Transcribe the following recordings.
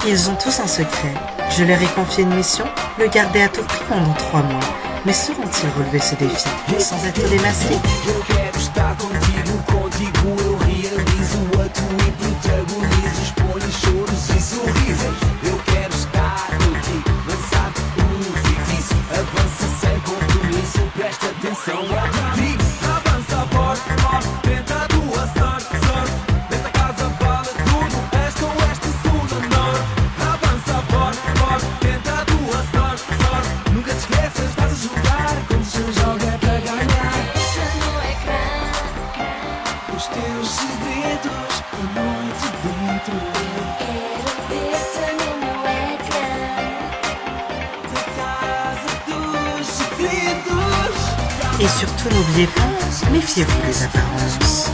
Ils ont tous un secret. Je leur ai confié une mission, le garder à tout prix pendant 3 mois. Mais sauront-ils relever ce défi sans être démasqués? Eu quero estar contigo, contigo eu realizo, atuo e protagonizo, exponho choros e sorrisos. Eu quero estar contigo, lançar feitiço, avança sem compromisso, presta atenção ao que digo. Avança forte, forte, tenta a tua sorte, sorte, dentro da casa vale tudo, este ou este sul ou norte. Avança forte, forte, tenta a tua sorte, sorte, nunca te esqueças, estás a jogar como se joga para ganhar. Os teus segredos, a noite dentro. Quero ver-te no meu ecrã. Da casa dos segredos. Et surtout, n'oubliez pas, méfiez-vous des apparences.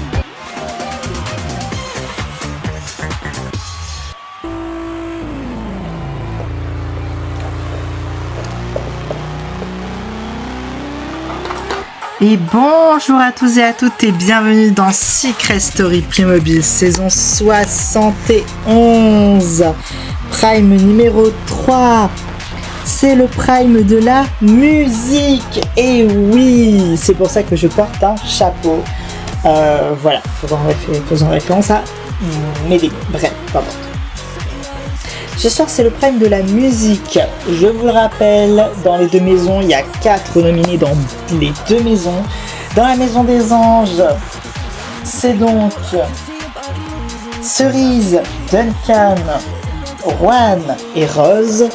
Et bonjour à tous et à toutes et bienvenue dans Secret Story Playmobil saison 71, Prime numéro 3. C'est le Prime de la musique. Et oui, c'est pour ça que je porte un chapeau. Voilà, faisant référence à Médée. Bref, pardon. Ce soir, c'est le Prime de la musique. Je vous le rappelle, dans les 2 maisons, il y a 4 nominés dans les 2 maisons. Dans la maison des anges, c'est donc Cerise, Duncan, Juan et Rose.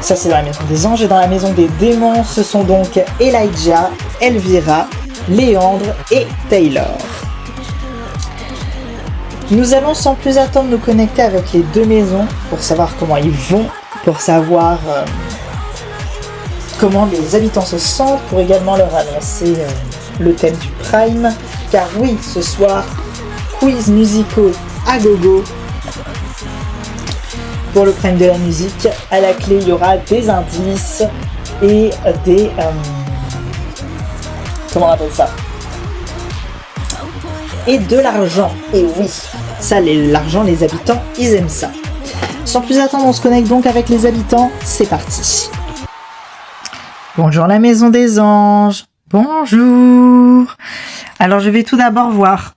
Ça, c'est dans la maison des anges. Et dans la maison des démons, ce sont donc Elijah, Elvira, Léandre et Taylor. Nous allons sans plus attendre nous connecter avec les 2 maisons pour savoir comment ils vont, pour savoir comment les habitants se sentent, pour également leur annoncer le thème du Prime. Car oui, ce soir, quiz musicaux à gogo pour le Prime de la musique. À la clé, il y aura des indices et des... comment on appelle ça ? Et de l'argent. Et oui, ça, l'argent, les habitants, ils aiment ça. Sans plus attendre, on se connecte donc avec les habitants. C'est parti. Bonjour la maison des anges. Bonjour. Alors, je vais tout d'abord voir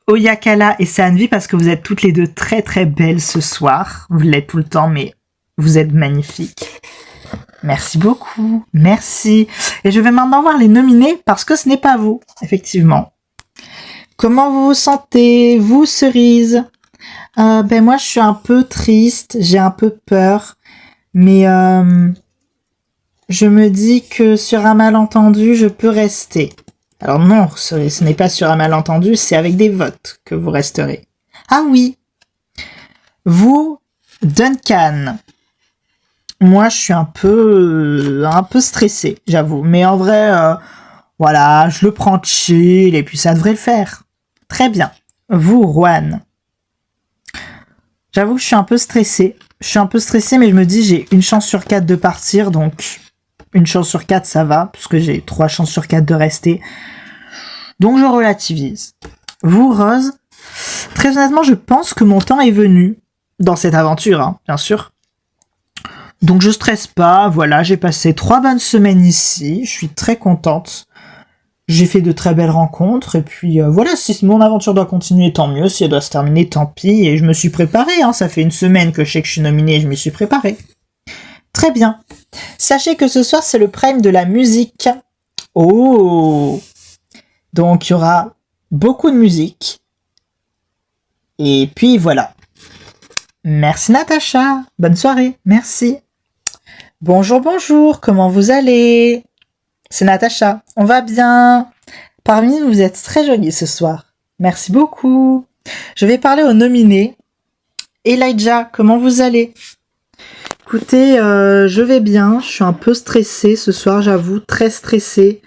Oyakala et Sanvi parce que vous êtes toutes les deux très très belles ce soir. Vous l'êtes tout le temps, mais vous êtes magnifiques. Merci beaucoup. Merci. Et je vais maintenant voir les nominés parce que ce n'est pas vous, effectivement. Comment vous vous sentez, vous, Cerise? Ben moi, je suis un peu triste, j'ai un peu peur, mais je me dis que sur un malentendu, je peux rester. Alors non, Cerise, ce n'est pas sur un malentendu, c'est avec des votes que vous resterez. Ah oui, vous, Duncan. Moi, je suis un peu stressée, j'avoue, mais en vrai, voilà, je le prends chill et puis ça devrait le faire. Très bien. Vous, Juan. J'avoue que je suis un peu stressée. Mais je me dis, j'ai 1 chance sur 4 de partir, donc 1 chance sur 4, ça va, puisque j'ai 3 chances sur 4 de rester. Donc je relativise. Vous, Rose. Très honnêtement, je pense que mon temps est venu dans cette aventure, hein, bien sûr. Donc je stresse pas, voilà, j'ai passé 3 bonnes semaines ici, je suis très contente. J'ai fait de très belles rencontres, et puis voilà, si mon aventure doit continuer, tant mieux, si elle doit se terminer, tant pis, et je me suis préparée, hein, ça fait 1 semaine que je sais que je suis nominée, et je m'y suis préparée. Très bien. Sachez que ce soir, c'est le Prime de la musique. Oh! Donc, il y aura beaucoup de musique. Et puis, voilà. Merci Natacha, bonne soirée, merci. Bonjour, bonjour, comment vous allez? C'est Natacha, on va bien. Parmi nous, vous êtes très jolis ce soir. Merci beaucoup. Je vais parler aux nominés. Elijah, comment vous allez? Écoutez, je vais bien. Je suis un peu stressée ce soir, j'avoue, très stressée.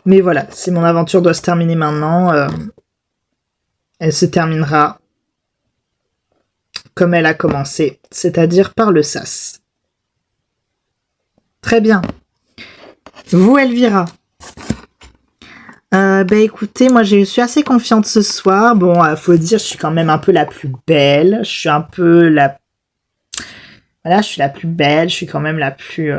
Mais voilà, si mon aventure doit se terminer maintenant, elle se terminera comme elle a commencé, c'est-à-dire par le sas. Très bien. Vous, Elvira. Écoutez, moi je suis assez confiante ce soir. Bon, faut dire, je suis quand même un peu la plus belle. Je suis un peu la Là, je suis la plus belle, je suis quand même la plus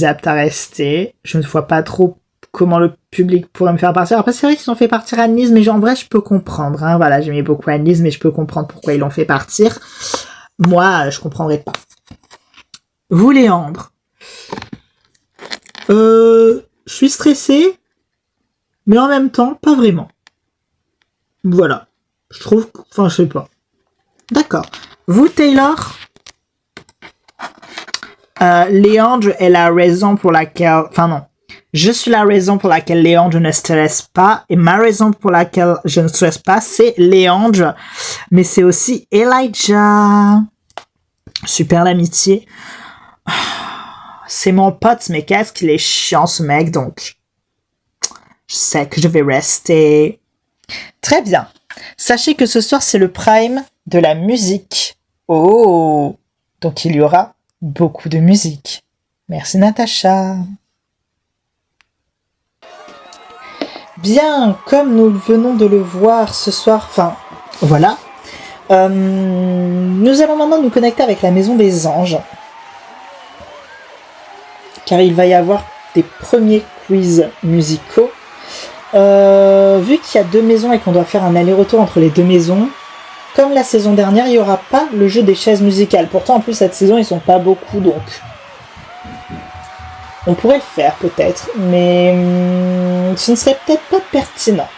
apte à rester. Je ne vois pas trop comment le public pourrait me faire partir. Après, c'est vrai qu'ils ont fait partir Annelise, mais en vrai, je peux comprendre. Hein. Voilà, j'aimais beaucoup Annelise, mais je peux comprendre pourquoi ils l'ont fait partir. Moi, je comprendrais pas. Vous, Léandre. Je suis stressée, mais en même temps, pas vraiment. Voilà. Je trouve... Enfin, je sais pas. D'accord. Vous, Taylor. Léandre est la raison pour laquelle... Enfin, non. Je suis la raison pour laquelle Léandre ne stresse pas. Et ma raison pour laquelle je ne stresse pas, c'est Léandre. Mais c'est aussi Elijah. Super l'amitié. C'est mon pote, mais qu'est-ce qu'il est chiant, ce mec, donc... Je sais que je vais rester. Très bien. Sachez que ce soir, c'est le prime de la musique. Oh! Donc, il y aura beaucoup de musique. Merci, Natacha. Bien, comme nous venons de le voir ce soir, enfin, voilà. Nous allons maintenant nous connecter avec la Maison des Anges. Car il va y avoir des premiers quiz musicaux. Vu qu'il y a 2 maisons et qu'on doit faire un aller-retour entre les 2 maisons, comme la saison dernière, il n'y aura pas le jeu des chaises musicales. Pourtant, en plus, cette saison, ils sont pas beaucoup, donc... On pourrait le faire, peut-être, mais ce ne serait peut-être pas pertinent.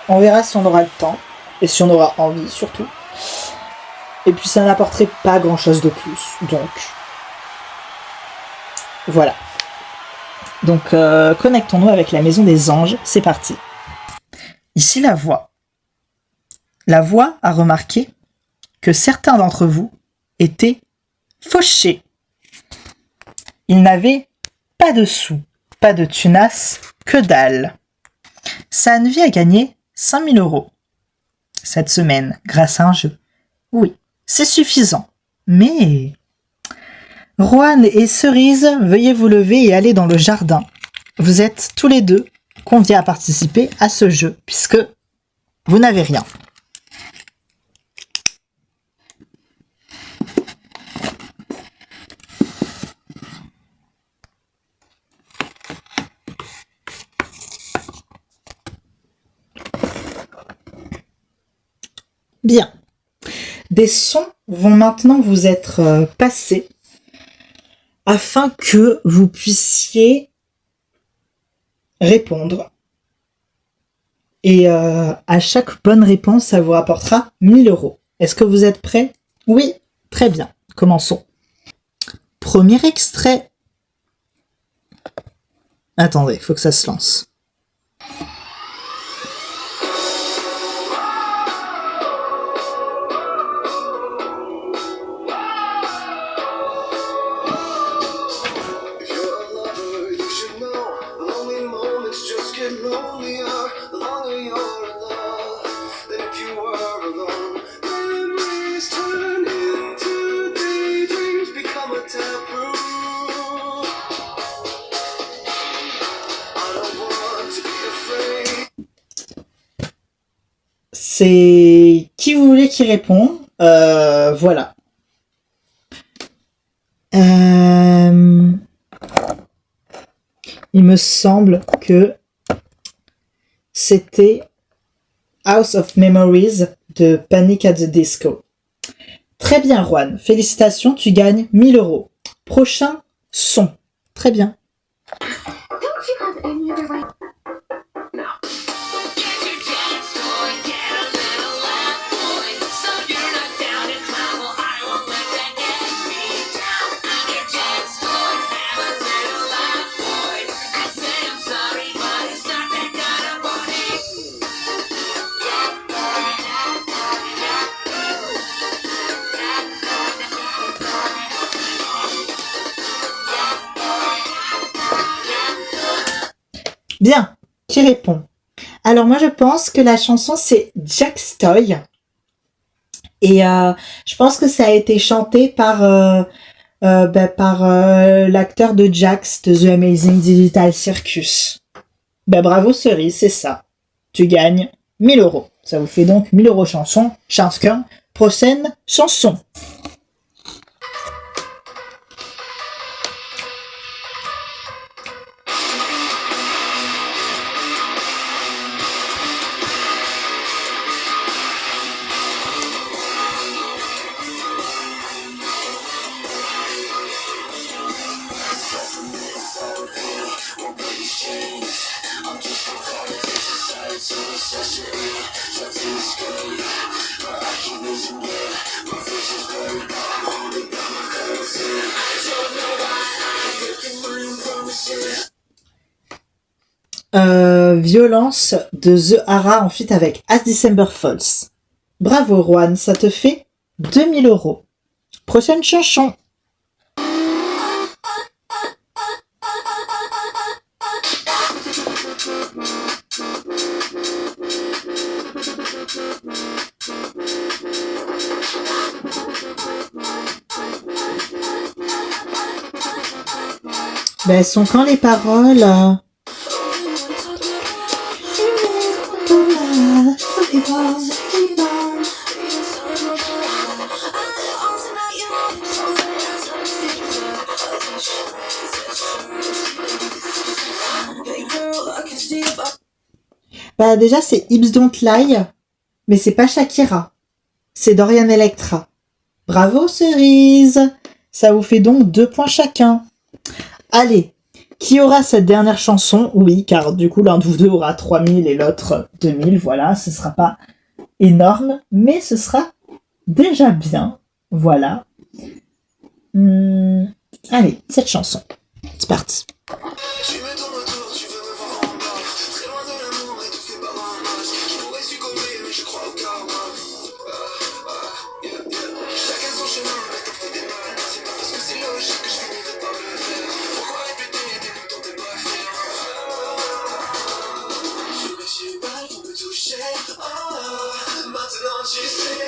On verra si on aura le temps, et si on aura envie, surtout. Et puis, ça n'apporterait pas grand-chose de plus, donc... Voilà. Donc, connectons-nous avec la Maison des Anges. C'est parti. Ici, la voix. La voix a remarqué que certains d'entre vous étaient fauchés. Ils n'avaient pas de sous, pas de tunas, que dalle. Sanvi a gagné 5000 € cette semaine grâce à un jeu. Oui, c'est suffisant. Mais... Rohan et Cerise, veuillez vous lever et aller dans le jardin. Vous êtes tous les deux conviés à participer à ce jeu, puisque vous n'avez rien. Bien. Des sons vont maintenant vous être passés afin que vous puissiez répondre. Et à chaque bonne réponse, ça vous rapportera 1000 €. Est-ce que vous êtes prêts? Oui, très bien. Commençons. Premier extrait. Attendez, il faut que ça se lance. If you're a lover, you should know the lonely moments just get lonelier the longer you're in love than if you were alone. Memories turn into daydreams, become a taboo. I don't want to be afraid. C'est qui vous voulez qui répond. Voilà. Il me semble que c'était House of Memories de Panic at the Disco. Très bien, Juan. Félicitations, tu gagnes 1000 €. Prochain son. Très bien. Don't you have any other way? Bien. Qui répond? Alors moi je pense que la chanson c'est Jack's Toy. Et je pense que ça a été chanté par l'acteur de Jax de The Amazing Digital Circus. Bravo Cerise, c'est ça. Tu gagnes 1000 €. Ça vous fait donc 1000 € chanson. Chacun. Prochaine chanson. Violence de The Hara en feat avec As December Falls. Bravo Juan, ça te fait 2000 €. Prochaine chanson. Ben, elles sont quand les paroles Bah déjà c'est Hips Don't Lie, mais c'est pas Shakira, c'est Dorian Electra. Bravo Cerise, ça vous fait donc 2 points chacun. Allez, qui aura cette dernière chanson? Oui, car du coup l'un de vous deux aura 3000 et l'autre 2000, voilà, ce sera pas énorme, mais ce sera déjà bien, voilà. Allez, cette chanson, c'est parti. Tu mets ton retour, tu veux me voir en bas. Très loin de l'amour, étouffé par un masque. Je pourrais succomber, mais je crois au karma. Chacun son chemin, mais t'en fais des mal. C'est pas parce que c'est logique que je finirai par le faire. Pourquoi répéter des bouts dont t'es pas fier? Je suis mal pour me toucher. Maintenant tu sais.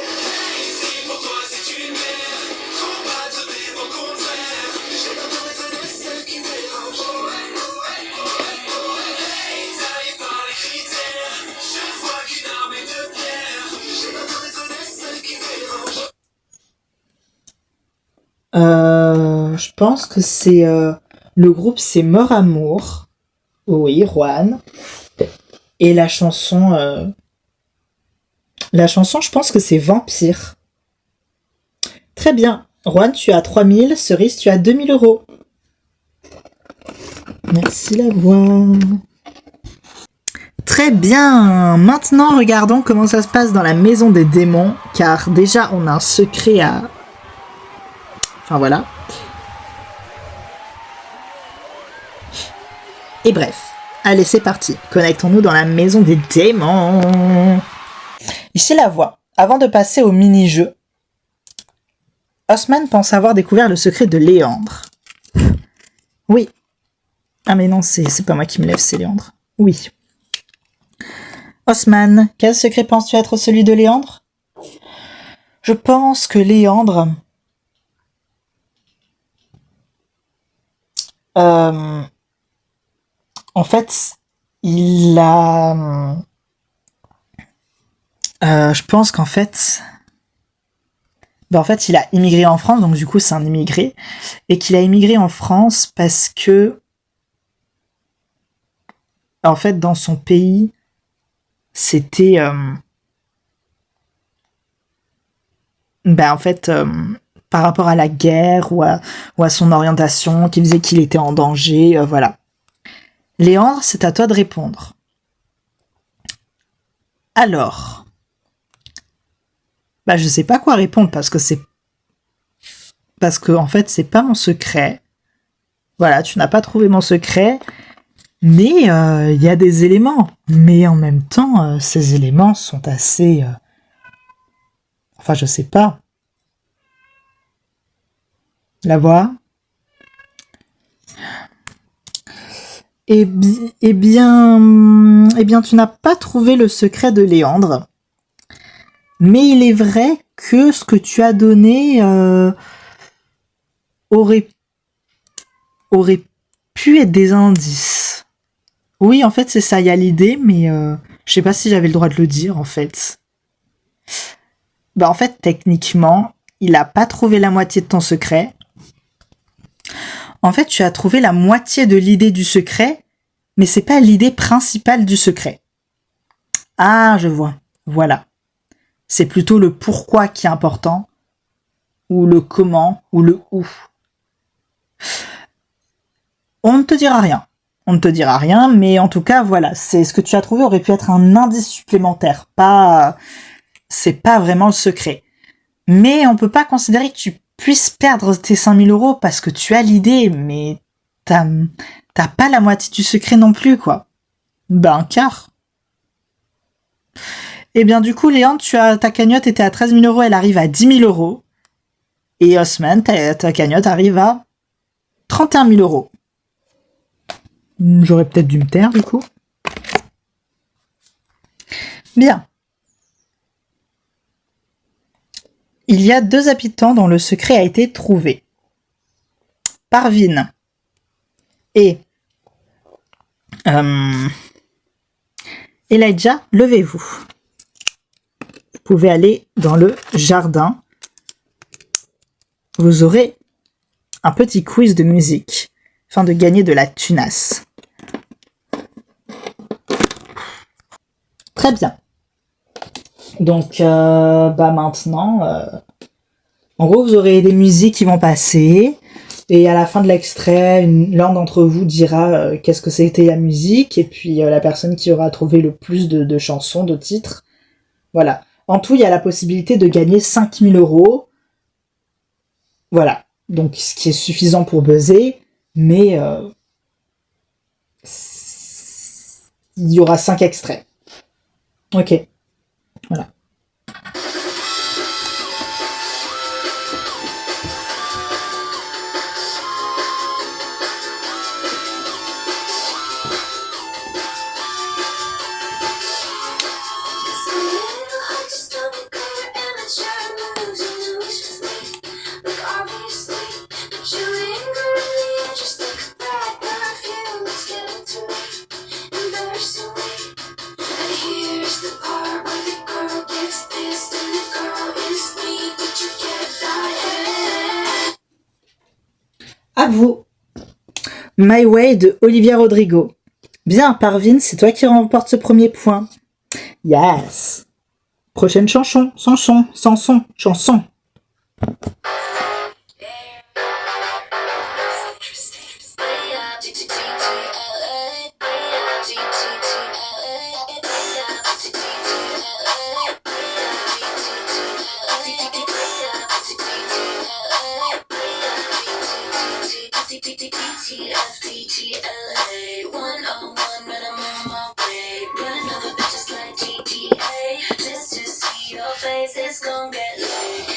Ici pour toi c'est une merde. Combattre des vents contraires. J'ai l'entouré de celles qui mélangent. Je pense que c'est le groupe c'est Mort Amour. Oui, Juan. Et la chanson je pense que c'est Vampire. Très bien. Juan, tu as 3000, Cerise, tu as 2000 €. Merci la voix. Très bien. Maintenant, regardons comment ça se passe dans la maison des démons, car déjà on a un secret à... Enfin voilà. Et bref, allez c'est parti, connectons-nous dans la maison des démons. Ici la voix. Avant de passer au mini-jeu, Osman pense avoir découvert le secret de Léandre. Oui. Ah mais non, c'est pas moi qui me lève, c'est Léandre. Oui. Osman, quel secret penses-tu être celui de Léandre? Je pense que Léandre... en fait, il a... je pense qu'en fait... en fait, il a immigré en France, donc du coup, c'est un immigré. Et qu'il a immigré en France parce que... En fait, dans son pays, c'était... par rapport à la guerre ou à son orientation, qui faisait qu'il était en danger, voilà. Léandre, c'est à toi de répondre. Alors, je sais pas quoi répondre parce que en fait, c'est pas mon secret. Voilà, tu n'as pas trouvé mon secret, mais il y a des éléments. Mais en même temps, ces éléments sont assez... Enfin, je sais pas. La voix. Eh bien, tu n'as pas trouvé le secret de Léandre. Mais il est vrai que ce que tu as donné aurait pu être des indices. Oui, en fait, c'est ça, il y a l'idée, mais je sais pas si j'avais le droit de le dire, en fait. En fait, techniquement, il a pas trouvé la moitié de ton secret. En fait, tu as trouvé la moitié de l'idée du secret, mais c'est pas l'idée principale du secret. Ah, je vois. Voilà. C'est plutôt le pourquoi qui est important, ou le comment, ou le où. On ne te dira rien. On ne te dira rien, mais en tout cas, voilà. C'est ce que tu as trouvé aurait pu être un indice supplémentaire. C'est pas vraiment le secret. Mais on peut pas considérer que tu puisses perdre tes 5000 € parce que tu as l'idée, mais t'as pas la moitié du secret non plus, quoi. Ben, un quart. Eh bien, du coup, Léon, ta cagnotte était à 13 000 euros, elle arrive à 10 000 euros. Et Osman, ta cagnotte arrive à 31 000 euros. J'aurais peut-être dû me taire, du coup. Bien. Il y a 2 habitants dont le secret a été trouvé. Parvin et Elijah, levez-vous. Vous pouvez aller dans le jardin. Vous aurez un petit quiz de musique afin de gagner de la tunasse. Très bien. Donc, maintenant, en gros, vous aurez des musiques qui vont passer. Et à la fin de l'extrait, l'un d'entre vous dira qu'est-ce que c'était la musique. Et puis, la personne qui aura trouvé le plus de chansons, de titres. Voilà. En tout, il y a la possibilité de gagner 5 000 euros. Voilà. Donc, ce qui est suffisant pour buzzer. Mais il y aura 5 extraits. Ok. Voilà. It's a little hard to stomach your amateur moves. You know it's with me, like obviously. But you linger in the air just like a bad perfume. It's getting to me, embarrassingly. And here's the part where the girl gets pissed and the girl is me. Did you get that? À vous. My Way de Olivia Rodrigo. Bien, Parvin, c'est toi qui remporte ce premier point. Yes. Prochaine chanson. Chanson. It's gonna get late.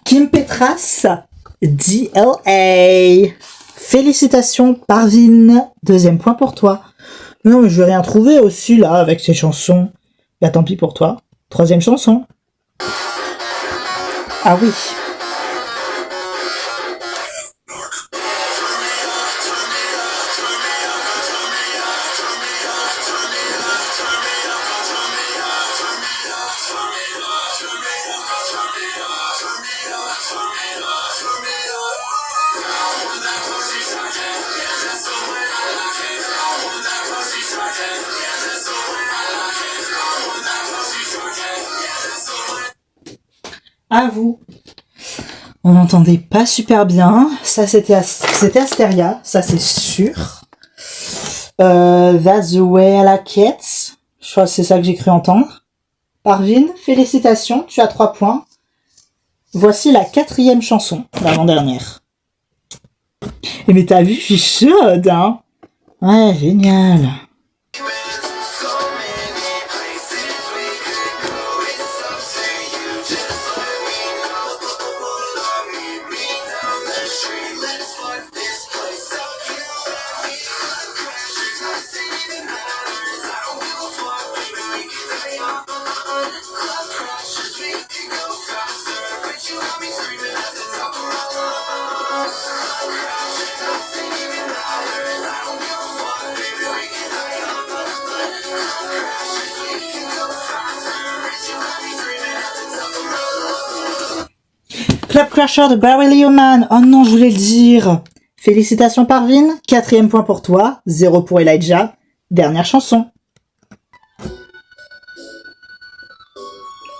Kim Petras, DLA. Félicitations, Parvin. Deuxième point pour toi. Non, mais je vais rien trouver aussi, là, avec ces chansons. Bah, tant pis pour toi. Troisième chanson. Ah oui. À vous. On n'entendait pas super bien. Ça, c'était Asteria. Ça, c'est sûr. That's the way I like it. Je crois que c'est ça que j'ai cru entendre. Parvin, félicitations. Tu as 3 points. Voici la 4e chanson, l'avant-dernière. Et mais t'as vu, je suis chaude, hein? Ouais, génial. Club Crasher de Barry Leoman. Oh non, je voulais le dire. Félicitations Parvin. 4e point pour toi. 0 pour Elijah. Dernière chanson.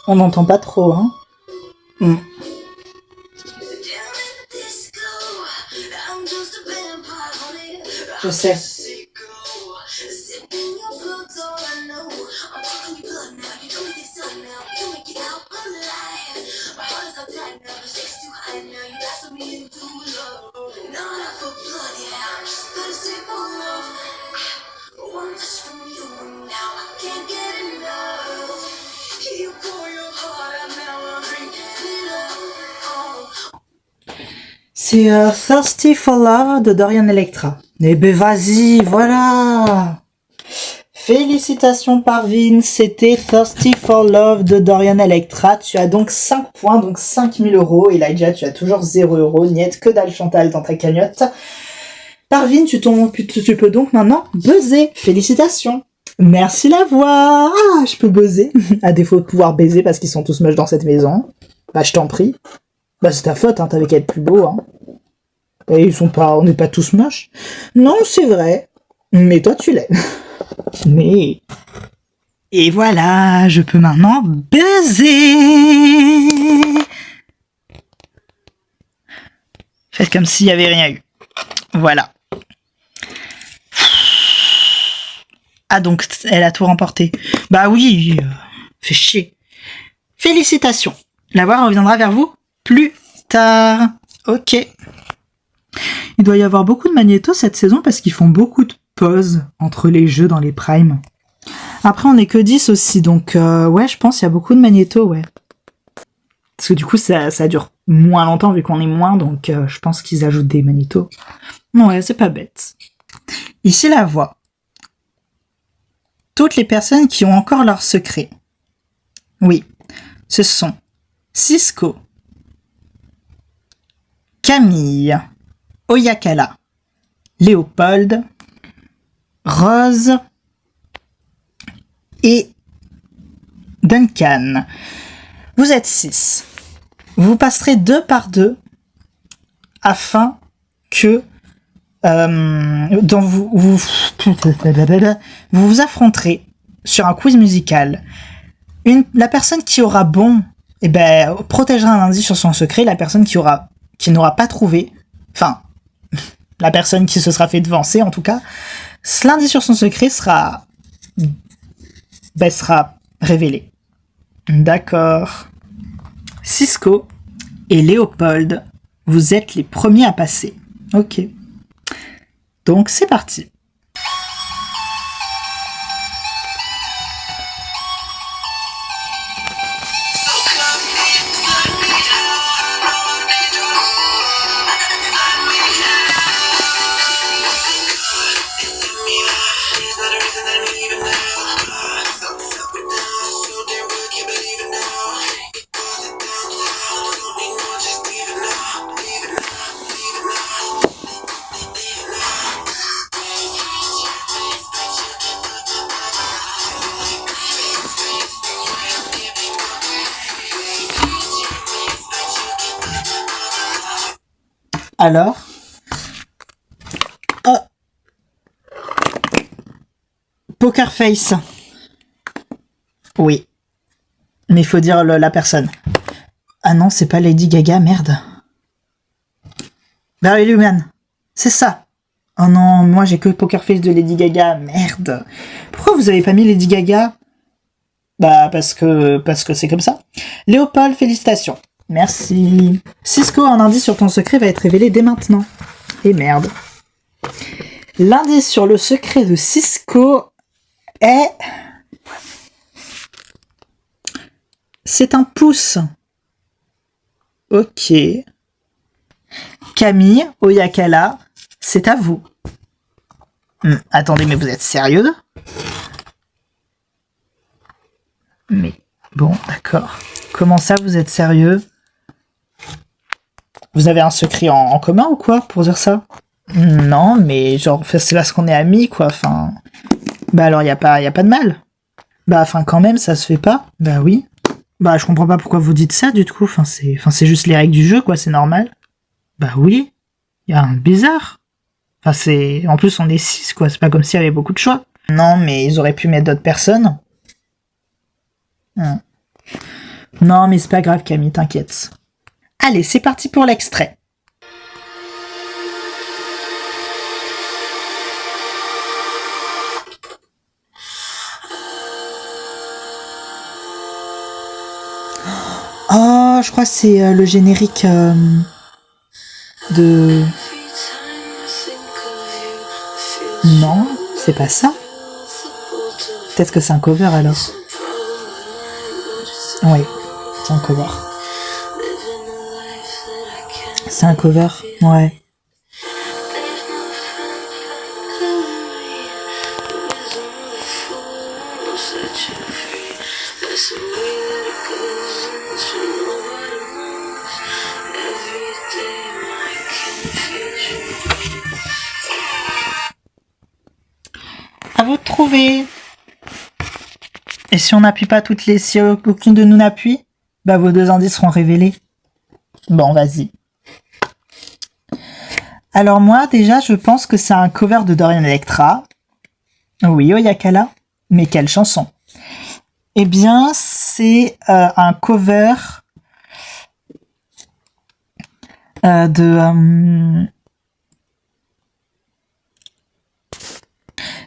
On n'entend pas trop, hein. Je sais. You pour your heart out, now I'm drinking it up. C'est Thirsty for Love de Dorian Electra. Eh ben vas-y, voilà. Félicitations Parvin, c'était Thirsty for Love de Dorian Electra. Tu as donc 5 points, donc 5000 €. Et Elijah, tu as toujours 0 €. Niet que dalle Chantal dans ta cagnotte. Parvin, tu peux donc maintenant buzzer. Félicitations. Merci la voix. Ah, je peux buzzer. À défaut de pouvoir baiser parce qu'ils sont tous moches dans cette maison. Bah, je t'en prie. Bah, c'est ta faute, hein, t'avais qu'à être plus beau, hein. Et on n'est pas tous moches. Non, c'est vrai. Mais toi, tu l'es. Mais... Et voilà, je peux maintenant buzzer. Faites comme s'il n'y avait rien eu. Voilà. Ah, donc, elle a tout remporté. Bah oui, fait chier. Félicitations. La voix reviendra vers vous plus tard. Ok. Il doit y avoir beaucoup de magnétos cette saison parce qu'ils font beaucoup de pauses entre les jeux dans les primes. Après, on est que 10 aussi, donc ouais, je pense qu'il y a beaucoup de magnétos, ouais. Parce que du coup, ça dure moins longtemps vu qu'on est moins, donc je pense qu'ils ajoutent des magnétos. Ouais, c'est pas bête. Ici, la voix. Toutes les personnes qui ont encore leur secret. Oui, ce sont Cisco, Camille, Oyakala, Léopold, Rose et Duncan. Vous êtes 6. Vous passerez 2 par 2 afin que vous vous affronterez sur un quiz musical. La personne qui aura bon, eh ben, protégera un indice sur son secret. La personne qui n'aura pas trouvé, enfin, la personne qui se sera fait devancer, en tout cas, l'indice sur son secret sera révélé. D'accord. Cisco et Léopold, vous êtes les premiers à passer. Ok. Donc, c'est parti. Alors, Poker Face. Oui. Mais il faut dire la personne. Ah non, c'est pas Lady Gaga, merde. Barry Luman. C'est ça. Oh non, moi j'ai que Poker Face de Lady Gaga, merde. Pourquoi vous avez pas mis Lady Gaga? Bah parce que c'est comme ça. Léopold, félicitations. Merci. Cisco, un indice sur ton secret va être révélé dès maintenant. Et merde. L'indice sur le secret de Cisco est... C'est un pouce. Ok. Camille, Oyakala, c'est à vous. Attendez, mais vous êtes sérieux? Mais bon, d'accord. Comment ça, vous êtes sérieux? Vous avez un secret en commun ou quoi pour dire ça? Non, mais genre, c'est parce qu'on est amis, quoi, enfin... Bah alors, y a pas de mal. Bah, enfin, quand même, ça se fait pas. Bah oui. Bah, je comprends pas pourquoi vous dites ça, du coup. Enfin, c'est juste les règles du jeu, quoi, c'est normal. Bah oui. Y a un bizarre. Enfin, c'est... En plus, on est 6, quoi, c'est pas comme s'il y avait beaucoup de choix. Non, mais ils auraient pu mettre d'autres personnes. Non, mais c'est pas grave, Camille, t'inquiète. Allez, c'est parti pour l'extrait. Oh, je crois que c'est le générique de... Non, c'est pas ça. Peut-être que c'est un cover alors. Oui, c'est un cover. C'est un cover, ouais. À vous de trouver. Et si on n'appuie pas toutes les... Si aucune de nous n'appuie, bah vos 2 indices seront révélés. Bon, vas-y. Alors moi, déjà, je pense que c'est un cover de Dorian Electra. Oui, Oyakala. Mais quelle chanson? Eh bien, c'est un cover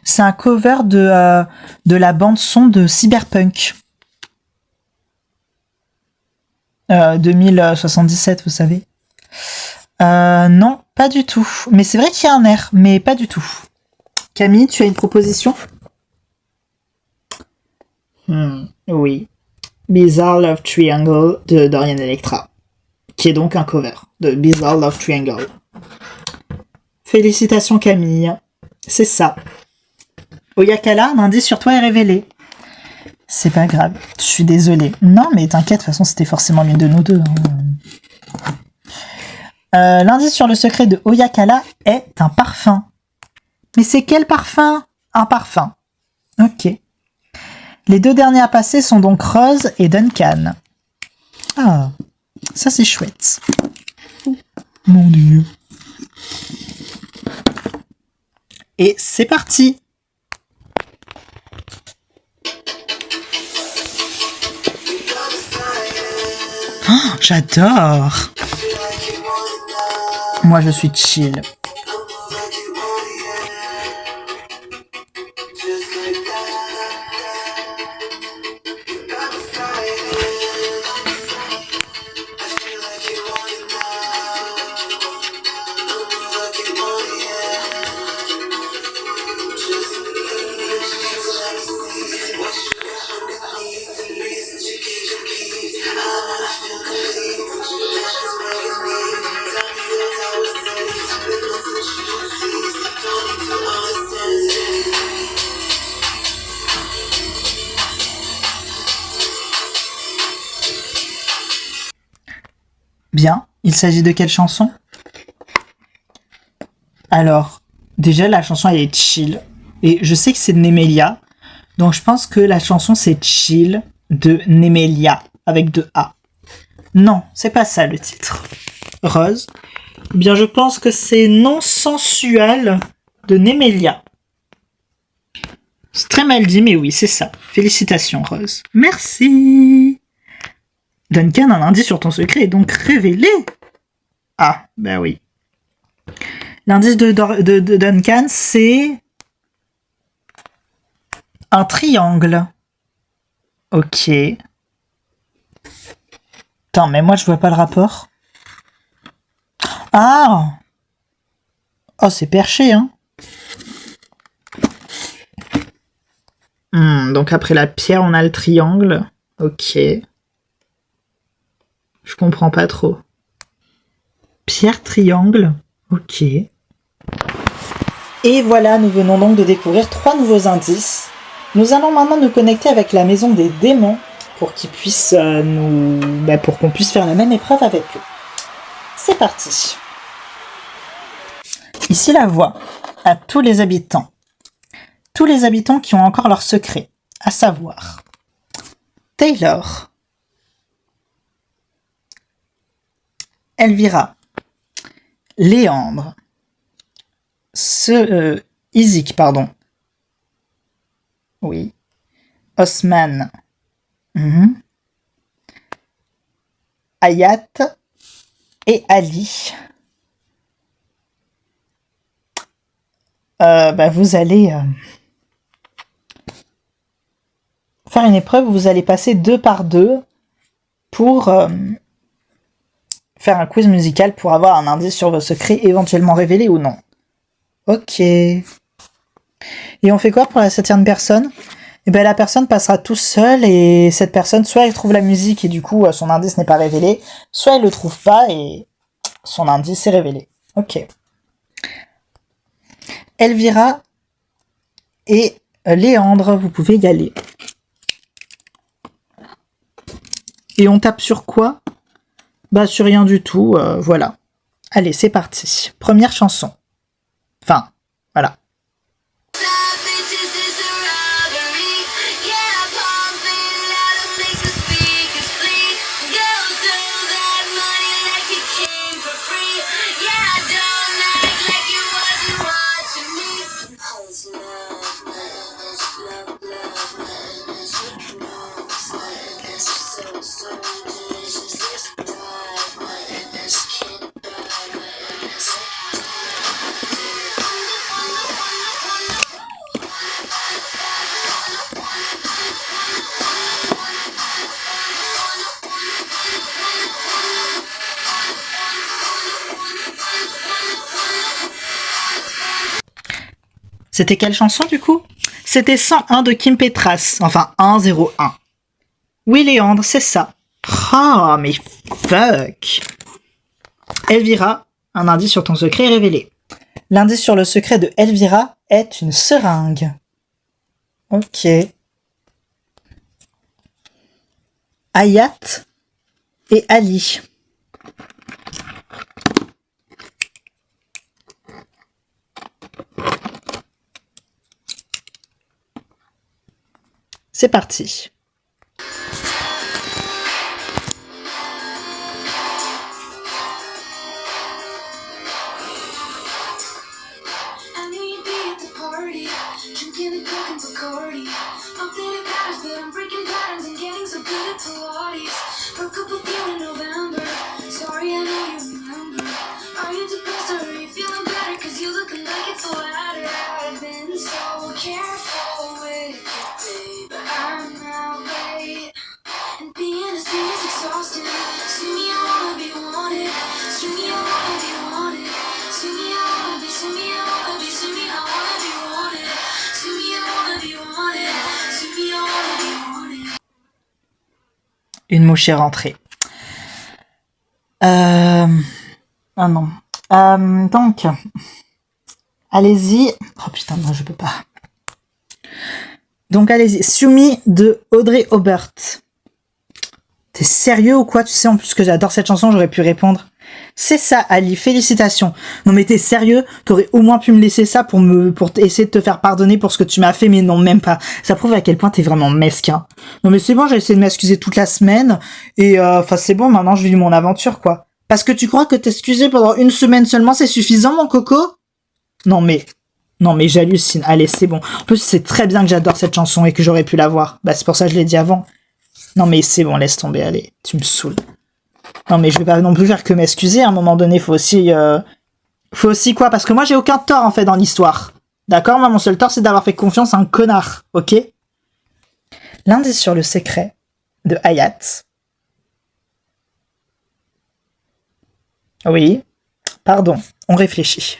c'est un cover de la bande-son de Cyberpunk. 2077, vous savez. Non, pas du tout. Mais c'est vrai qu'il y a un air, mais pas du tout. Camille, tu as une proposition? Oui. Bizarre Love Triangle de Dorian Electra, qui est donc un cover de Bizarre Love Triangle. Félicitations Camille, c'est ça. Oyakala, un indice sur toi est révélé. C'est pas grave, je suis désolée. Non mais t'inquiète, de toute façon c'était forcément l'une de nous deux. L'indice sur le secret de Oyakala est un parfum. Mais c'est quel parfum? Un parfum. Ok. Les 2 derniers à passer sont donc Rose et Duncan. Ah, ça c'est chouette. Mon Dieu. Et c'est parti. Oh, j'adore. Moi je suis chill. Bien, il s'agit de quelle chanson? Alors, déjà la chanson elle est chill. Et je sais que c'est de Nemelia. Donc je pense que la chanson c'est Chill de Nemelia avec 2 A. Non, c'est pas ça le titre. Rose. Eh bien je pense que c'est Non sensual de Nemelia. C'est très mal dit mais oui c'est ça. Félicitations Rose. Merci. Duncan, un indice sur ton secret est donc révélé. Ah, bah oui. L'indice de Duncan, c'est un triangle. Ok. Attends, mais moi je vois pas le rapport. Ah! Oh, c'est perché, hein. Donc après la pierre, on a le triangle. Ok. Je comprends pas trop. Pierre triangle. Ok. Et voilà, nous venons donc de découvrir 3 nouveaux indices. Nous allons maintenant nous connecter avec la maison des démons pour qu'ils puissent pour qu'on puisse faire la même épreuve avec eux. C'est parti. Ici la voix à tous les habitants. Tous les habitants qui ont encore leur secret, à savoir Taylor, Elvira, Léandre, Isaac, pardon. Oui. Osman. Hayat et Ali. Vous allez faire une épreuve où vous allez passer 2 par 2 pour faire un quiz musical pour avoir un indice sur vos secrets éventuellement révélés ou non. Ok. Et on fait quoi pour la 7e personne? Et ben la personne passera tout seul et cette personne, soit elle trouve la musique et du coup son indice n'est pas révélé, soit elle le trouve pas et son indice est révélé. Ok. Elvira et Léandre, vous pouvez y aller. Et on tape sur quoi? Bah sur rien du tout, voilà. Allez, c'est parti. Première chanson. Enfin, voilà. C'était quelle chanson du coup? C'était 101 de Kim Petras, enfin 101. Oui Léandre, c'est ça. Ah, mais fuck. Elvira, un indice sur ton secret est révélé. L'indice sur le secret de Elvira est une seringue. Ok. Hayat et Ali. C'est parti. I knew you'd be at the party, drinking and cooking Bacardi. Updated patterns, but I'm breaking patterns and getting so good at Pilates. Broke up with you in November. Sorry, I know you remember. Are you depressed or are you feeling better? Cause you looking like it's a ladder. I've been so careful with you, babe. I'm not late. And being a scene is exhausting. See me, I wanna be wanted. See me, I wanna be wanted. See me, I wanna be, see me, I wanna be, see me, I wanna be wanted. See me, I wanna be wanted. See me, I wanna be wanted. Une mouche est rentrée. Ah non. Donc, allez-y. Oh putain, non, je peux pas. Donc, allez-y. Sumi de Audrey Aubert. T'es sérieux ou quoi? Tu sais en plus que j'adore cette chanson, j'aurais pu répondre. C'est ça, Ali, félicitations. Non mais t'es sérieux? T'aurais au moins pu me laisser ça pour essayer de te faire pardonner pour ce que tu m'as fait, mais non, même pas. Ça prouve à quel point t'es vraiment mesquin. Non mais c'est bon, j'ai essayé de m'excuser toute la semaine, et enfin c'est bon, maintenant je vis mon aventure, quoi. Parce que tu crois que t'excuser pendant une semaine seulement, c'est suffisant, mon coco? Non mais j'hallucine. Allez, c'est bon. En plus, c'est très bien que j'adore cette chanson et que j'aurais pu la voir. Bah c'est pour ça que je l'ai dit avant. Non mais c'est bon, laisse tomber, allez, tu me saoules. Non mais je vais pas non plus faire que m'excuser, à un moment donné, faut aussi quoi? Parce que moi j'ai aucun tort en fait dans l'histoire. D'accord? Moi mon seul tort c'est d'avoir fait confiance à un connard, ok? L'indice sur le secret de Hayat. Oui, pardon, on réfléchit.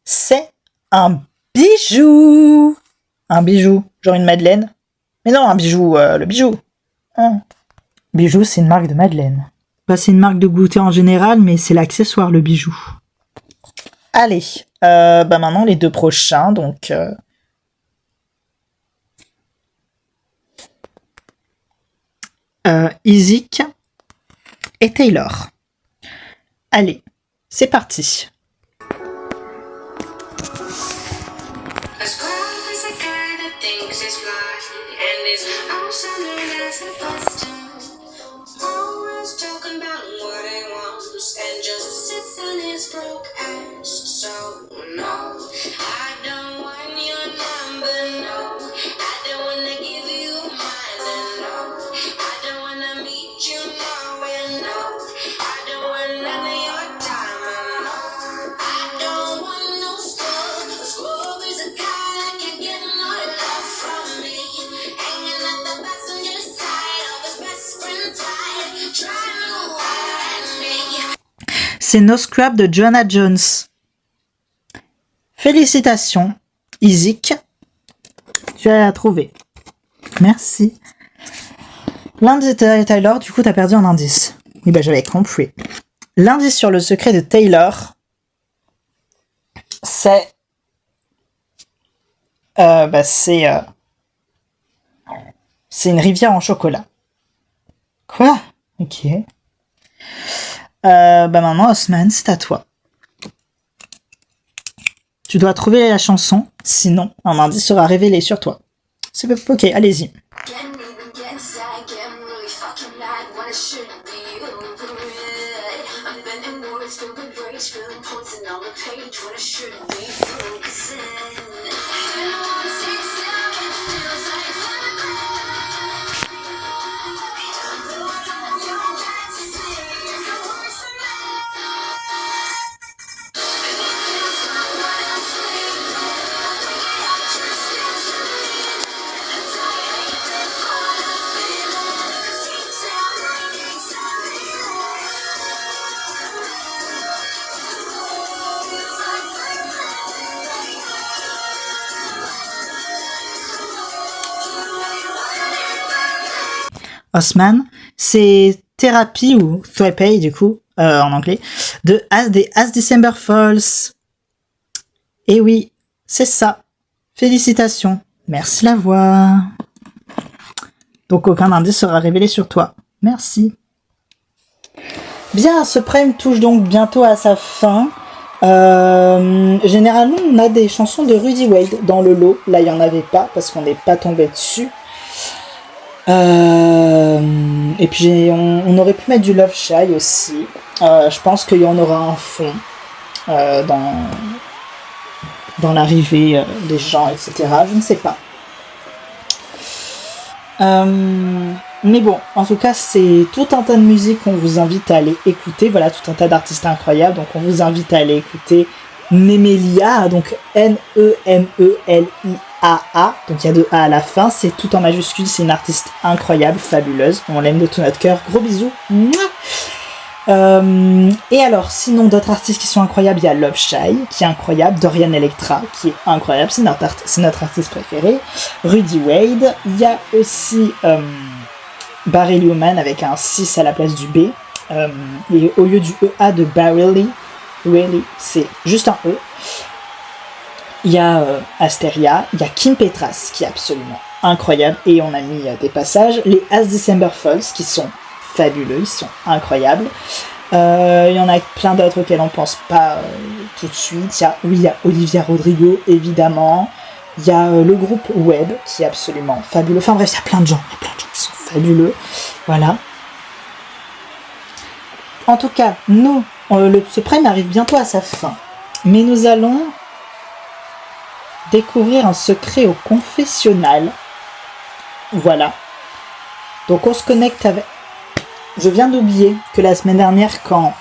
C'est un bijou. Un bijou, genre une madeleine. Mais non, un bijou, le bijou. Hein. Bijou, c'est une marque de madeleine. Bah, c'est une marque de goûter en général, mais c'est l'accessoire, le bijou. Allez, bah maintenant les deux prochains, donc... Isaac et Taylor. Allez, c'est parti. A squirrel is a guy that thinks he's fly and is also known as a buster. Always talking about what he wants and just sits on his broke ass. So no, I don't want your number, no. I don't wanna give you mine, no. I don't wanna meet you nowhere, no. I don't want none of your time, no. I don't want no scrub. A scrub is a guy that can get no love from me. Hanging at the passenger side of his best friend's ride, trying to wire me. C'est No Scrub de Joanna Jones. Félicitations, Isaac. Tu as trouvé. Merci. L'indice de Taylor, du coup, t'as perdu un indice. Oui, bah j'avais compris. L'indice sur le secret de Taylor, c'est... c'est une rivière en chocolat. Quoi? Ok. Maintenant, Osman, c'est à toi. Tu dois trouver la chanson, sinon un indice sera révélé sur toi. C'est ok, allez-y. Getting even, getting sad, getting really fucking mad when it shouldn't be over it. I'm bending words, filled with rage, feeling poison on the page when it shouldn't be focusing. And I wanna stay still, but it feels like forever. Though I know you're back to see, it's the worst for me. And it feels like what I'm sleeping. I think it all just feels to me. And I hate the thought of feeling this detail I need to leave. Feels like Osman, c'est Thérapie ou Therapy du coup, en anglais, des As December Falls. Et oui, c'est ça. Félicitations. Merci la voix. Donc aucun indice sera révélé sur toi. Merci. Bien, ce prime touche donc bientôt à sa fin. Généralement, on a des chansons de Rudy Wade dans le lot. Là, il n'y en avait pas parce qu'on n'est pas tombé dessus. Et puis on aurait pu mettre du Love Shy aussi. Je pense qu'il y en aura un fond dans l'arrivée des gens, etc. Je ne sais pas. Mais bon, en tout cas, c'est tout un tas de musique qu'on vous invite à aller écouter. Voilà, tout un tas d'artistes incroyables. Donc on vous invite à aller écouter Nemelia, donc Nemelia. Donc il y a 2 A à la fin, c'est tout en majuscule, c'est une artiste incroyable, fabuleuse, on l'aime de tout notre cœur, gros bisous. Et alors, sinon d'autres artistes qui sont incroyables, il y a Love Shy, qui est incroyable, Dorian Electra, qui est incroyable, c'est notre artiste préféré, Rudy Wade, il y a aussi Barry Newman avec un 6 à la place du B, et au lieu du EA de Barry, really, c'est juste un E. Il y a Asteria, il y a Kim Petras qui est absolument incroyable et on a mis des passages. Les As December Falls qui sont fabuleux, ils sont incroyables. Il y en a plein d'autres auxquels on pense pas tout de suite. Il y a Olivia Rodrigo évidemment. Il y a le groupe Web qui est absolument fabuleux. Enfin bref, il y a plein de gens qui sont fabuleux. Voilà. En tout cas, nous, ce prime arrive bientôt à sa fin. Mais nous allons découvrir un secret au confessionnal. Voilà. Donc on se connecte avec... Je viens d'oublier que la semaine dernière, quand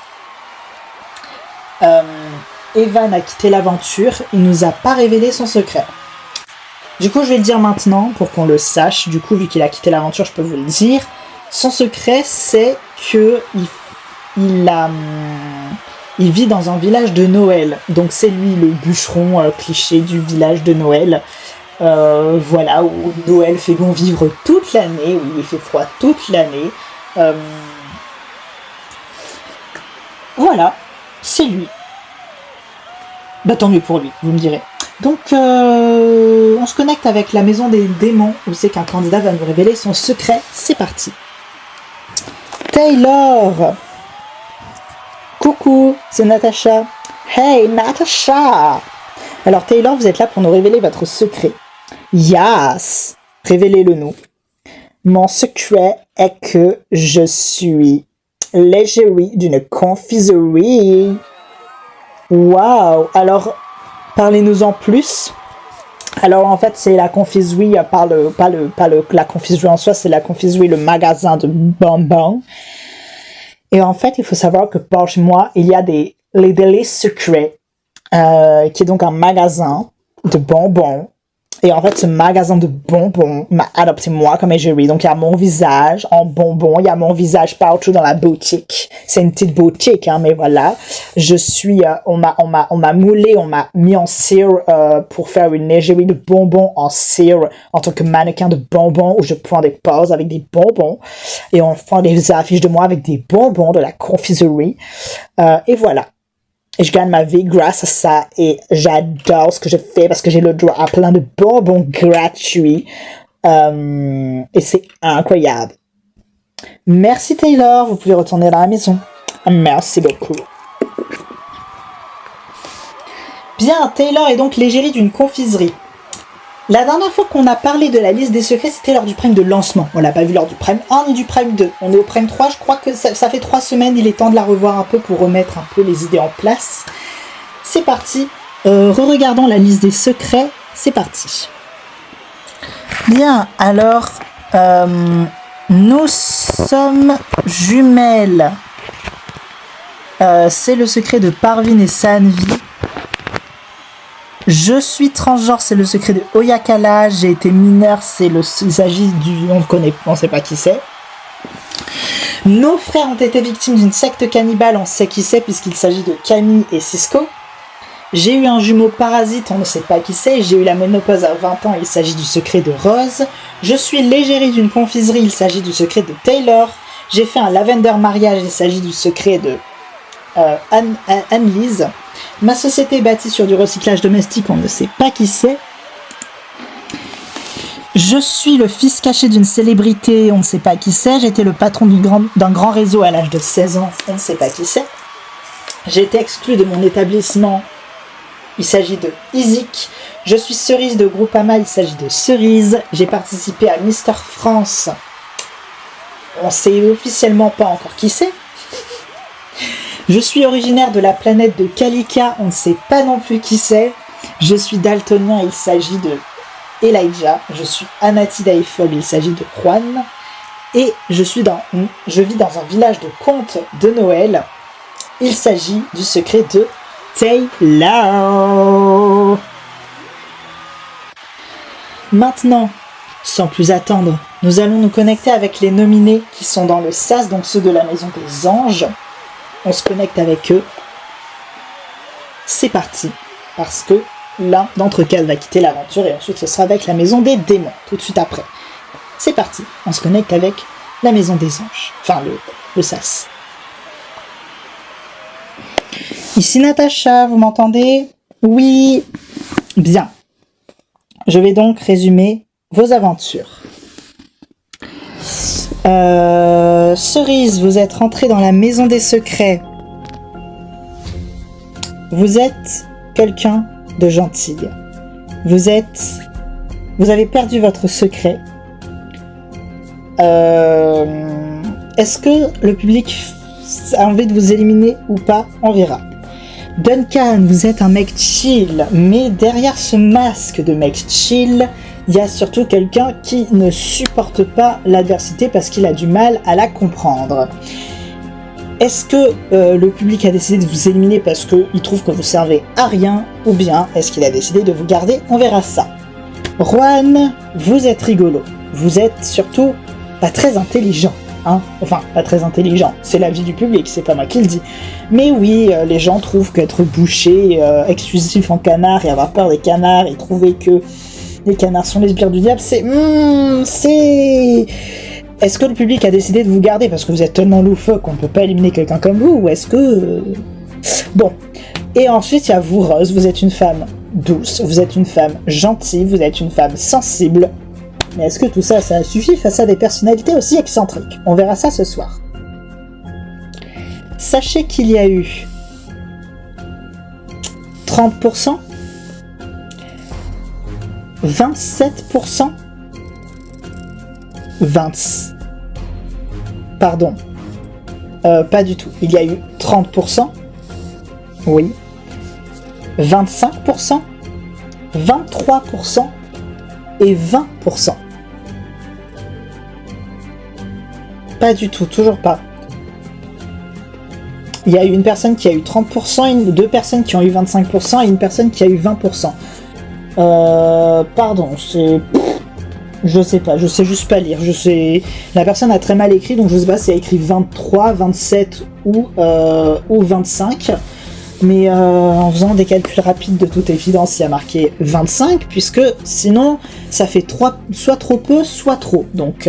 Evan a quitté l'aventure, il nous a pas révélé son secret. Du coup, je vais le dire maintenant pour qu'on le sache. Du coup, vu qu'il a quitté l'aventure, je peux vous le dire. Son secret, c'est que il vit dans un village de Noël. Donc c'est lui le bûcheron cliché du village de Noël. Voilà, où Noël fait bon vivre toute l'année, où il fait froid toute l'année. Voilà, c'est lui. Bah tant mieux pour lui, vous me direz. Donc on se connecte avec la maison des démons, où c'est qu'un candidat va nous révéler son secret. C'est parti. Taylor. Coucou, c'est Natacha. Hey Natacha. Alors Taylor, vous êtes là pour nous révéler votre secret. Yes, révélez-le nous. Mon secret est que je suis l'égérie d'une confiserie. Waouh. Alors, parlez-nous en plus. Alors en fait, c'est la confiserie, la confiserie en soi, c'est la confiserie, le magasin de bonbons. Et en fait, il faut savoir que par chez moi, il y a les Délices Secrets, qui est donc un magasin de bonbons Et en fait, ce magasin de bonbons m'a adopté moi comme égérie. Donc, il y a mon visage en bonbons. Il y a mon visage partout dans la boutique. C'est une petite boutique, hein, mais voilà. Je suis, on m'a moulé, on m'a mis en cire, pour faire une égérie de bonbons en cire, en tant que mannequin de bonbons, où je prends des poses avec des bonbons. Et on prend des affiches de moi avec des bonbons de la confiserie. Et voilà. Et je gagne ma vie grâce à ça et j'adore ce que je fais parce que j'ai le droit à plein de bonbons gratuits et c'est incroyable. Merci Taylor, vous pouvez retourner dans la maison. Merci beaucoup. Bien, Taylor est donc l'égérie d'une confiserie. La dernière fois qu'on a parlé de la liste des secrets, c'était lors du prime de lancement. On l'a pas vu lors du prime 1 ni du prime 2. On est au prime 3, je crois que ça fait 3 semaines, il est temps de la revoir un peu pour remettre un peu les idées en place. C'est parti, re-regardons la liste des secrets, c'est parti. Bien, alors, nous sommes jumelles. C'est le secret de Parveen et Saanvi. Je suis transgenre, c'est le secret de Oyakala. J'ai été mineure, il s'agit du... on sait pas qui c'est. Nos frères ont été victimes d'une secte cannibale, on sait qui c'est puisqu'il s'agit de Camille et Cisco. J'ai eu un jumeau parasite, on ne sait pas qui c'est. J'ai eu la ménopause à 20 ans, il s'agit du secret de Rose. Je suis l'égérie d'une confiserie, il s'agit du secret de Taylor. J'ai fait un lavender mariage, il s'agit du secret de Anne-Lise. Ma société est bâtie sur du recyclage domestique, on ne sait pas qui c'est. Je suis le fils caché d'une célébrité, on ne sait pas qui c'est. J'ai été le patron d'un grand réseau à l'âge de 16 ans, on ne sait pas qui c'est. J'ai été exclu de mon établissement, il s'agit de Isaac. Je suis Cerise de Groupama, il s'agit de Cerise. J'ai participé à Mister France, on sait officiellement pas encore qui c'est. Je suis originaire de la planète de Kalika, on ne sait pas non plus qui c'est. Je suis daltonien, il s'agit de Elijah. Je suis Anati Daifol, il s'agit de Juan. Et je vis dans un village de contes de Noël. Il s'agit du secret de Taylor. Maintenant, sans plus attendre, nous allons nous connecter avec les nominés qui sont dans le SAS, donc ceux de la Maison des Anges. On se connecte avec eux. C'est parti. Parce que l'un d'entre eux va quitter l'aventure et ensuite ce sera avec la Maison des Démons, tout de suite après. C'est parti. On se connecte avec la Maison des Anges. Enfin, le SAS. Ici Natacha, vous m'entendez? Oui. Bien. Je vais donc résumer vos aventures. Cerise, vous êtes rentrée dans la maison des secrets. Vous êtes quelqu'un de gentil. Vous avez perdu votre secret. Est-ce que le public a envie de vous éliminer ou pas? On verra. Duncan, vous êtes un mec chill, mais derrière ce masque de mec chill, il y a surtout quelqu'un qui ne supporte pas l'adversité parce qu'il a du mal à la comprendre. Est-ce que le public a décidé de vous éliminer parce qu'il trouve que vous servez à rien, ou bien est-ce qu'il a décidé de vous garder? On verra ça. Juan, vous êtes rigolo. Vous êtes surtout pas très intelligent. Hein, enfin, pas très intelligent, c'est l'avis du public, c'est pas moi qui le dis. Mais oui, les gens trouvent qu'être bouché, exclusif en canard et avoir peur des canards et trouver que les canards sont les sbires du diable, c'est... Est-ce que le public a décidé de vous garder parce que vous êtes tellement loufoque qu'on ne peut pas éliminer quelqu'un comme vous, ou est-ce que... Bon. Et ensuite, il y a vous, Rose, vous êtes une femme douce, vous êtes une femme gentille, vous êtes une femme sensible. Mais est-ce que tout ça, ça suffit face à des personnalités aussi excentriques? On verra ça ce soir. Sachez qu'il y a eu 30%, 27%, Pardon. Pas du tout. Il y a eu 30%, oui, 25%, 23%, et 20%. Pas du tout, toujours pas. Il y a eu une personne qui a eu 30%, deux personnes qui ont eu 25% et une personne qui a eu 20%. Pardon, c'est... Je sais pas, je sais juste pas lire. La personne a très mal écrit, donc je sais pas si elle a écrit 23, 27 ou 25. Mais en faisant des calculs rapides de toute évidence, il y a marqué 25, puisque sinon ça fait soit trop peu, soit trop. Donc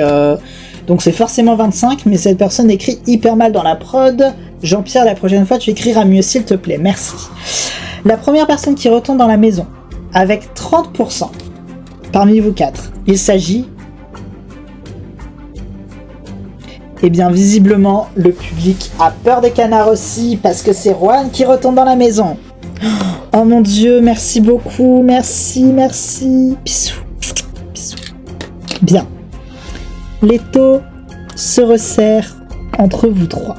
c'est forcément 25, mais cette personne écrit hyper mal dans la prod. Jean-Pierre, la prochaine fois tu écriras mieux s'il te plaît, merci. La première personne qui retourne dans la maison, avec 30%, parmi vous quatre, il s'agit... Eh bien, visiblement, le public a peur des canards aussi, parce que c'est Juan qui retourne dans la maison. Oh mon Dieu, merci beaucoup, merci. Bisous. Bien. L'étau se resserre entre vous trois.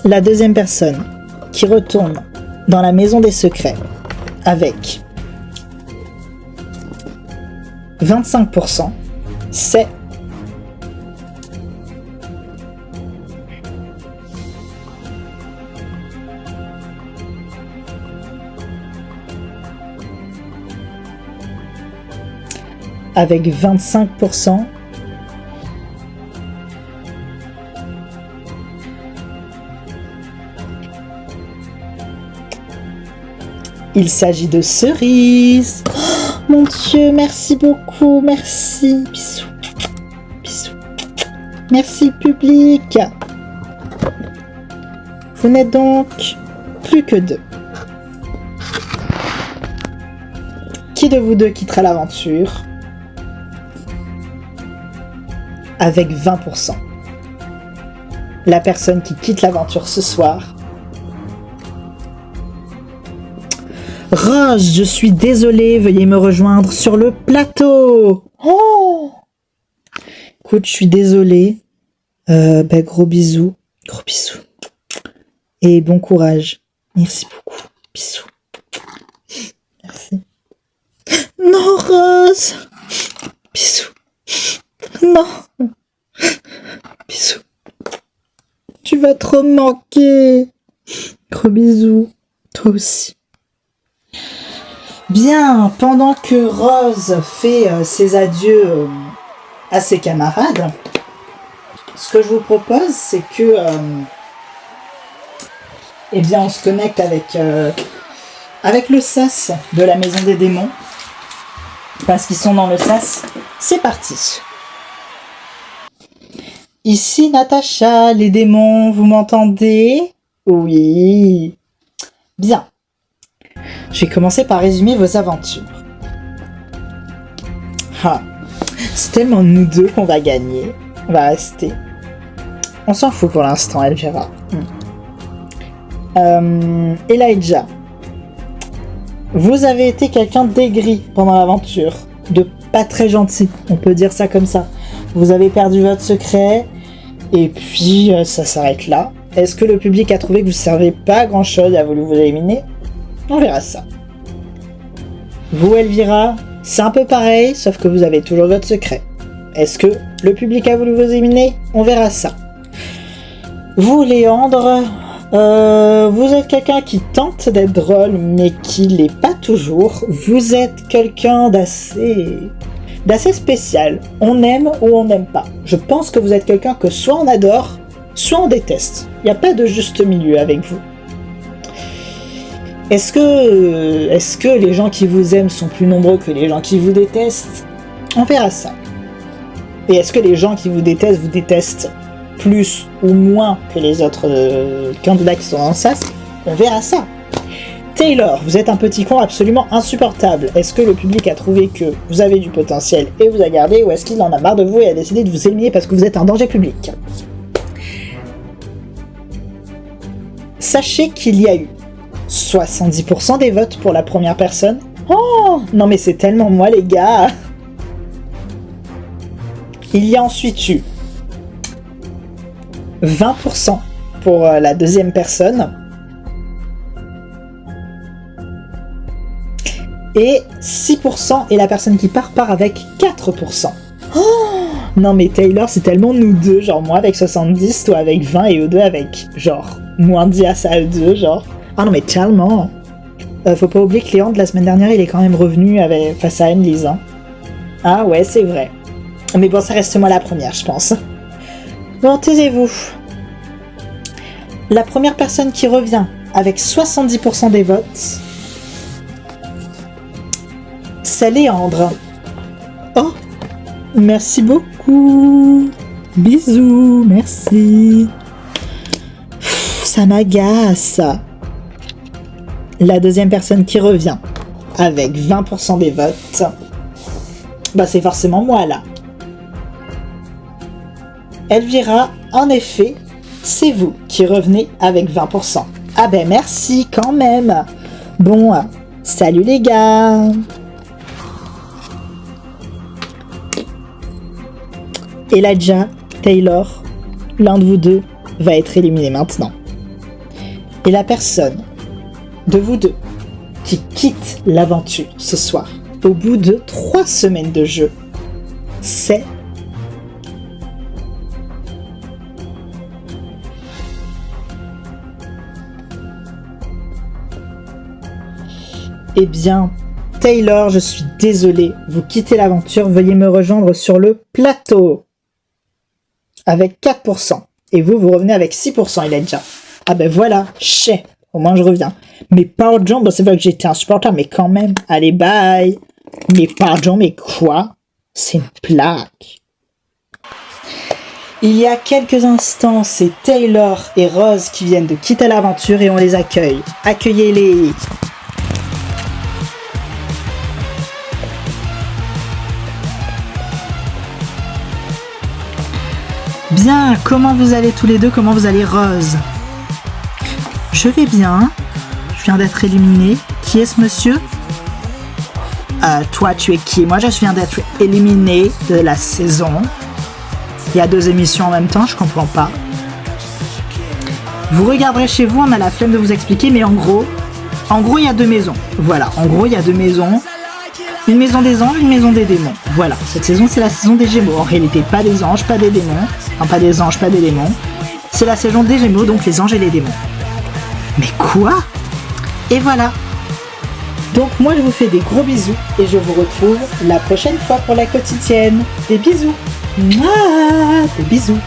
La deuxième personne qui retourne dans la maison des secrets avec 25%, c'est avec 25%, il s'agit de Cerise. Oh, mon Dieu, merci beaucoup, merci. Bisous. Merci public. Vous n'êtes donc plus que deux. Qui de vous deux quittera l'aventure avec 20%? La personne qui quitte l'aventure ce soir. Rose, je suis désolée, veuillez me rejoindre sur le plateau. Oh, écoute, je suis désolée. Gros bisous. Et bon courage. Merci beaucoup. Bisous. Merci. Non, Rose. Bisous. Non. Bisous. Tu vas trop me manquer. Gros bisous. Toi aussi. Bien, pendant que Rose fait ses adieux à ses camarades, ce que je vous propose, c'est que on se connecte avec le sas de la maison des démons, parce qu'ils sont dans le sas. C'est parti. Ici Natacha, les démons, vous m'entendez? Oui. Bien. Je vais commencer par résumer vos aventures. C'est tellement nous deux qu'on va gagner. On va rester. On s'en fout pour l'instant, elle verra. Elijah. Vous avez été quelqu'un d'aigri pendant l'aventure. De pas très gentil, on peut dire ça comme ça. Vous avez perdu votre secret. Et puis, ça s'arrête là. Est-ce que le public a trouvé que vous ne servez pas à grand chose et a voulu vous éliminer? On verra ça. Vous, Elvira, c'est un peu pareil, sauf que vous avez toujours votre secret. Est-ce que le public a voulu vous éliminer? On verra ça. Vous, Léandre, vous êtes quelqu'un qui tente d'être drôle, mais qui l'est pas toujours. Vous êtes quelqu'un d'assez spécial. On aime ou on n'aime pas. Je pense que vous êtes quelqu'un que soit on adore, soit on déteste. Il n'y a pas de juste milieu avec vous. Est-ce que les gens qui vous aiment sont plus nombreux que les gens qui vous détestent? On verra ça. Et est-ce que les gens qui vous détestent plus ou moins que les autres candidats qui sont dans le SAS? On verra ça. Taylor, vous êtes un petit con absolument insupportable. Est-ce que le public a trouvé que vous avez du potentiel et vous a gardé, ou est-ce qu'il en a marre de vous et a décidé de vous éliminer parce que vous êtes un danger public? Sachez qu'il y a eu 70% des votes pour la première personne. Oh, non mais c'est tellement moi les gars. Il y a ensuite eu 20% pour la deuxième personne. Et 6% et la personne qui part avec 4%. Oh, non mais Taylor, c'est tellement nous deux, genre moi avec 70, toi avec 20 et eux deux avec genre moins 10 à ça eux deux, genre. Ah non mais tellement. Faut pas oublier que Léandre la semaine dernière il est quand même revenu face à Annelise. Hein. Ah ouais c'est vrai. Mais bon ça reste moi la première je pense. Bon taisez-vous. La première personne qui revient avec 70% des votes, c'est Léandre. Oh, merci beaucoup. Bisous, merci. Ça m'agace. La deuxième personne qui revient avec 20% des votes, bah c'est forcément moi là. Elvira, en effet, c'est vous qui revenez avec 20%. Ah ben merci quand même. Bon, salut les gars. Elijah, Taylor, l'un de vous deux va être éliminé maintenant. Et la personne de vous deux qui quitte l'aventure ce soir, au bout de 3 semaines de jeu, c'est... Eh bien, Taylor, je suis désolé, vous quittez l'aventure, veuillez me rejoindre sur le plateau. Avec 4%. Et vous revenez avec 6%, il est déjà. Ah ben voilà, chais, au moins je reviens. Mais pardon, c'est vrai que j'étais insupportable, mais quand même, allez bye. Mais pardon, mais quoi? C'est une plaque. Il y a quelques instants, c'est Taylor et Rose qui viennent de quitter l'aventure et on les accueille. Accueillez-les. Bien, comment vous allez tous les deux? Comment vous allez Rose? Je vais bien. Je viens d'être éliminé. Qui est ce monsieur? Toi, tu es qui? Moi, je viens d'être éliminé de la saison. Il y a 2 émissions en même temps, je comprends pas. Vous regarderez chez vous, on a la flemme de vous expliquer, mais en gros, il y a 2 maisons. Voilà, en gros, il y a 2 maisons. Une maison des anges, une maison des démons. Voilà, cette saison, c'est la saison des Gémeaux. En réalité, pas des anges, pas des démons. Enfin, pas des anges, pas des démons. C'est la saison des Gémeaux, donc les anges et les démons. Mais quoi? Et voilà. Donc moi, je vous fais des gros bisous et je vous retrouve la prochaine fois pour la quotidienne. Des bisous. Mouah, des bisous.